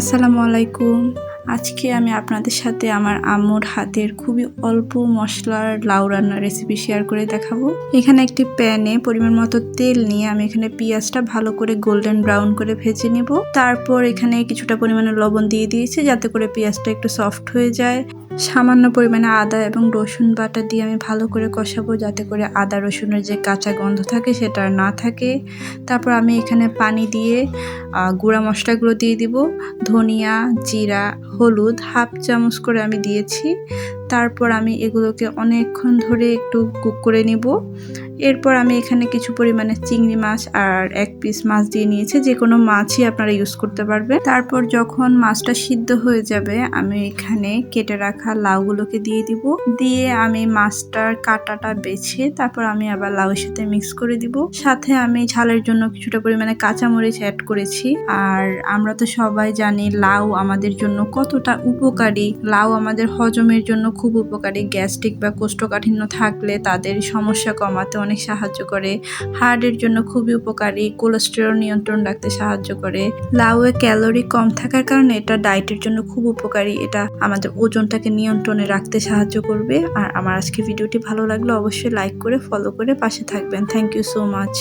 আসসালামু আলাইকুম। আজকে আমি আপনাদের সাথে আমার আম্মুর হাতের খুবই অল্প মশলার লাউ রান্নার রেসিপি শেয়ার করে দেখাবো। এখানে একটি প্যানে পরিমাণ মতো তেল নিয়ে আমি এখানে পেঁয়াজটা ভালো করে গোল্ডেন ব্রাউন করে ভেজে নেব। তারপর এখানে কিছুটা পরিমাণে লবণ দিয়ে দিয়েছি যাতে করে পেঁয়াজটা একটু সফট হয়ে যায়। সামান্য পরিমাণে আদা এবং রসুন বাটা দিয়ে আমি ভালো করে কষাবো যাতে করে আদা রসুনের যে কাঁচা গন্ধ থাকে সেটা আর না থাকে। তারপর আমি এখানে পানি দিয়ে গুঁড়া মশলাগুলো দিয়ে দিব। ধনিয়া, জিরা, হলুদ হাফ চামচ করে আমি দিয়েছি। তারপর আমি এগুলোকে অনেকক্ষণ ধরে একটু কুক করে নিব। এরপর আমি এখানে কিছু পরিমাণে চিংড়ি মাছ আর এক পিস মাছ দিয়ে নিয়েছি, যে কোনো মাছই আপনারা ইউজ করতে পারবেন। তারপর যখন মাছটা সিদ্ধ হয়ে যাবে আমি এখানে কেটে রাখা লাউগুলোকে দিয়ে দিব। দিয়ে আমি মাছটার কাঁটাটা বেছে তারপর আমি আবার লাউয়ের সাথে মিক্স করে দিব। সাথে আমি ঝালের জন্য কিছুটা পরিমাণে কাঁচামরিচ অ্যাড করেছি। আর আমরা তো সবাই জানি লাউ আমাদের জন্য কতটা উপকারী। লাউ আমাদের হজমের জন্য খুব উপকারী। গ্যাস্ট্রিক বা কোষ্ঠকাঠিন্য থাকলে তাদের সমস্যা কমাতে অনেক সাহায্য করে। হার্টের জন্য খুবই উপকারী। কোলেস্টেরল নিয়ন্ত্রণ রাখতে সাহায্য করে। লাউয়ে ক্যালোরি কম থাকার কারণে এটা ডায়েটের জন্য খুব উপকারী। এটা আমাদের ওজনটাকে নিয়ন্ত্রণে রাখতে সাহায্য করবে। আর আমার আজকে ভিডিওটি ভালো লাগলে অবশ্যই লাইক করে ফলো করে পাশে থাকবেন। Thank you so much.